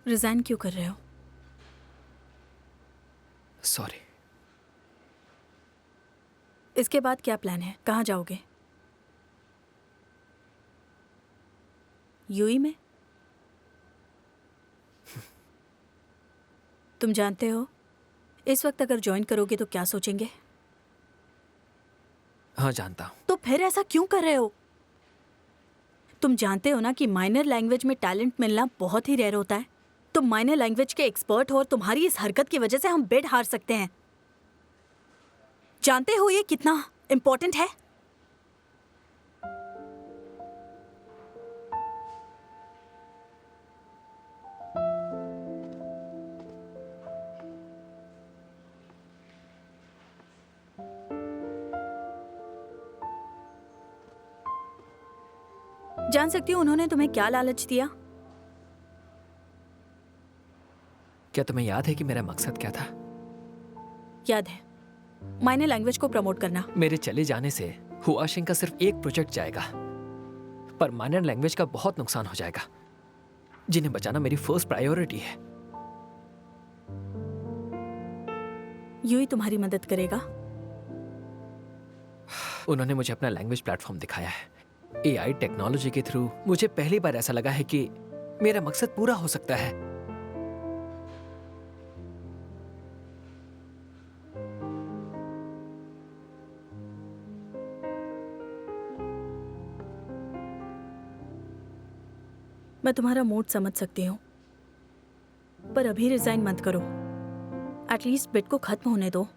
Resign क्यों कर रहे हो? सॉरी। इसके बाद क्या प्लान है? कहाँ जाओगे? यूई में? तुम जानते हो इस वक्त अगर ज्वाइन करोगे तो क्या सोचेंगे? हाँ, जानता हूँ। तो फिर ऐसा क्यों कर रहे हो? तुम जानते हो ना कि माइनर लैंग्वेज में टैलेंट मिलना बहुत ही रेयर होता है। तुम माइनर लैंग्वेज के एक्सपर्ट हो और तुम्हारी इस हरकत की वजह से हम बिड हार सकते हैं। जानते हो ये कितना इंपॉर्टेंट है? जान सकती हूँ उन्होंने तुम्हें क्या लालच दिया? क्या तुम्हें याद है कि मेरा मकसद क्या था? याद है, माइनर लैंग्वेज को प्रमोट करना। मेरे चले जाने से हुआशिंग का सिर्फ एक प्रोजेक्ट जाएगा, पर माइनर लैंग्वेज का बहुत नुकसान हो जाएगा, जिन्हें बचाना मेरी फर्स्ट प्रायोरिटी है। यूई तुम्हारी मदद करेगा। उन्होंने मुझे अपना लैंग्वेज प्लेटफॉर्म दिखाया है। एआई टेक्नोलॉजी के थ्रू मुझे पहली बार ऐसा लगा है कि मेरा मकसद पूरा हो सकता है। मैं तुम्हारा मूड समझ सकती हूँ, पर अभी रिजाइन मत करो। एटलीस्ट बिड को खत्म होने दो।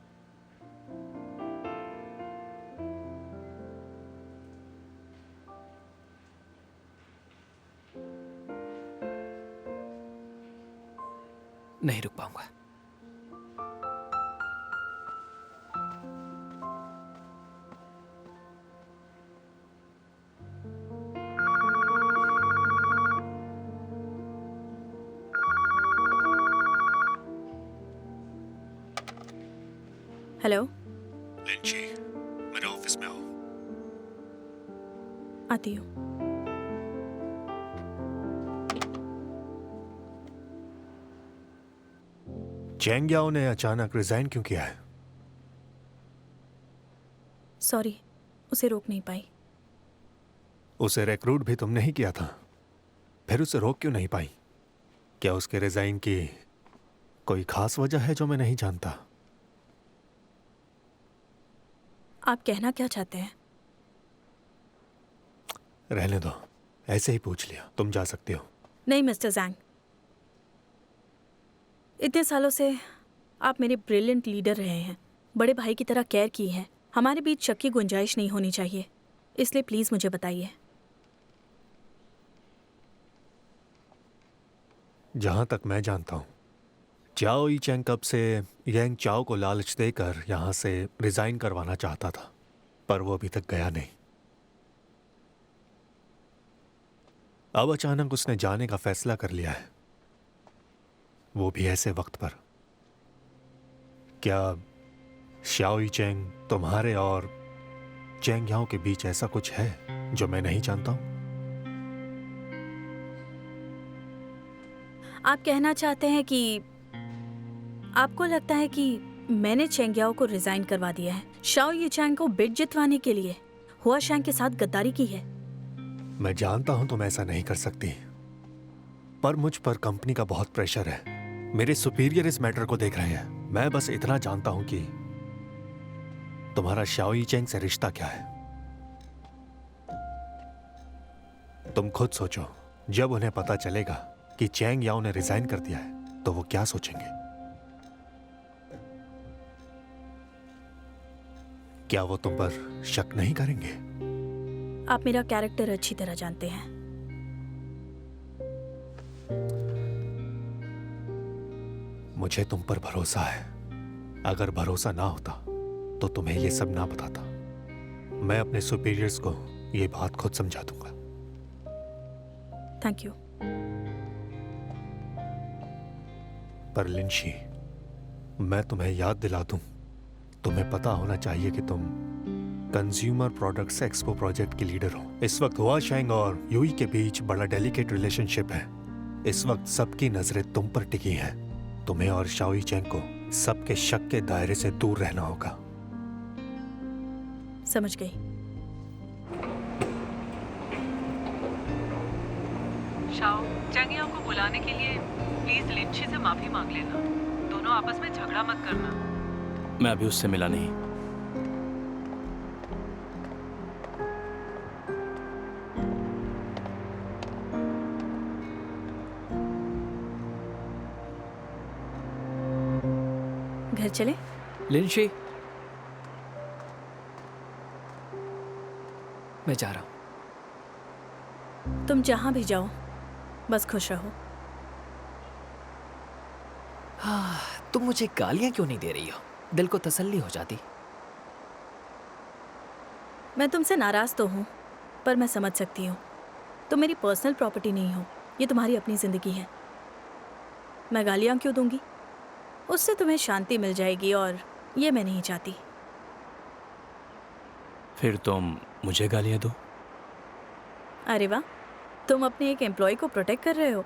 नहीं रुक पाऊंगा। हेलो, लिंची, मेरे ऑफिस में हो। आती हूँ। चेंग याओ ने अचानक रिजाइन क्यों किया है? सॉरी, उसे रोक नहीं पाई। उसे रिक्रूट भी तुमने ही किया था, फिर उसे रोक क्यों नहीं पाई? क्या उसके रिजाइन की कोई खास वजह है जो मैं नहीं जानता? आप कहना क्या चाहते हैं? रहने दो, ऐसे ही पूछ लिया। तुम जा सकते हो। नहीं मिस्टर जैंग, इतने सालों से आप मेरे ब्रिलियंट लीडर रहे हैं, बड़े भाई की तरह केयर की है। हमारे बीच शक की गुंजाइश नहीं होनी चाहिए, इसलिए प्लीज मुझे बताइए। जहां तक मैं जानता हूं, चाओ ई चेंग कब से यांग चाओ को लालच देकर यहां से रिजाइन करवाना चाहता था, पर वो अभी तक गया नहीं। अब अचानक उसने जाने का फैसला कर लिया है, वो भी ऐसे वक्त पर। क्या शाओ ई चेंग तुम्हारे और चेंग याओ के बीच ऐसा कुछ है जो मैं नहीं जानता हूं? आप कहना चाहते हैं कि आपको लगता है कि मैंने चेंग याओ को रिजाइन करवा दिया है शाओ ये चैंग को बिड जितवाने के लिए? हुआ शैंग के साथ गद्दारी की है। मैं जानता हूं तुम ऐसा नहीं कर सकती, पर मुझ पर कंपनी का बहुत प्रेशर है। मेरे सुपीरियर इस मैटर को देख रहे हैं। मैं बस इतना जानता हूं कि तुम्हारा शाओ ई चेंग से रिश्ता क्या है। तुम खुद सोचो, जब उन्हें पता चलेगा कि चेंग याओ ने रिजाइन कर दिया है तो वो क्या सोचेंगे? क्या वो तुम पर शक नहीं करेंगे? आप मेरा कैरेक्टर अच्छी तरह जानते हैं। मुझे तुम पर भरोसा है। अगर भरोसा ना होता तो तुम्हें ये सब ना बताता। मैं अपने सुपीरियर्स को ये बात खुद समझा दूंगा। Thank you. पर लिंशी, मैं तुम्हें याद दिला दूं, तुम्हें पता होना चाहिए कि तुम कंज्यूमर प्रोडक्ट्स एक्सपो प्रोजेक्ट की लीडर हो। इस वक्त हुआ शैंग और यूई के बीच बड़ा डेलिकेट रिलेशनशिप है। इस वक्त सबकी नजरें तुम पर टिकी हैं। तुम्हें और शाओई चेंग को सबके शक के दायरे से दूर रहना होगा। समझ गई। शाओ, चेंगिया को बुलाने के लिए प्लीज लिंची से माफी मांग लेना। दोनों आपस में झगड़ा मत करना। मैं अभी उससे मिला नहीं। घर चले? लिंशी, मैं जा रहा हूं। तुम जहां भी जाओ बस खुश रहो। हाँ, तुम मुझे गालियां क्यों नहीं दे रही हो? दिल को तसल्ली हो जाती। मैं तुमसे नाराज तो हूँ, पर मैं समझ सकती हूँ। तुम मेरी पर्सनल प्रॉपर्टी नहीं हो, ये तुम्हारी अपनी जिंदगी है। मैं गालियाँ क्यों दूंगी? उससे तुम्हें शांति मिल जाएगी और ये मैं नहीं चाहती। फिर तुम मुझे गालियां दो। अरे वाह, तुम अपने एक एम्प्लॉय को प्रोटेक्ट कर रहे हो।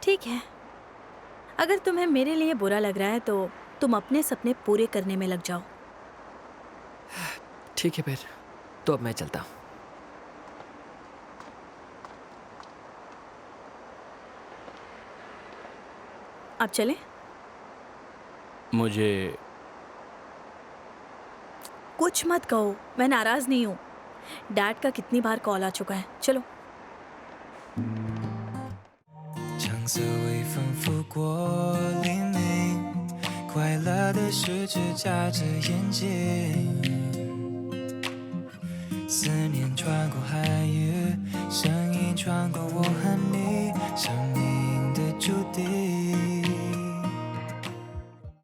ठीक है, अगर तुम्हें मेरे लिए बुरा लग रहा है तो तुम अपने सपने पूरे करने में लग जाओ। ठीक है फिर, तो अब मैं चलता हूं। आप चलें? मुझे कुछ मत कहो, मैं नाराज नहीं हूँ। डैड का कितनी बार कॉल आ चुका है। चलो। 橙色微风拂过黎明，快乐的十指眨着眼睛，思念穿过海域，声音穿过我和你，生命的注定。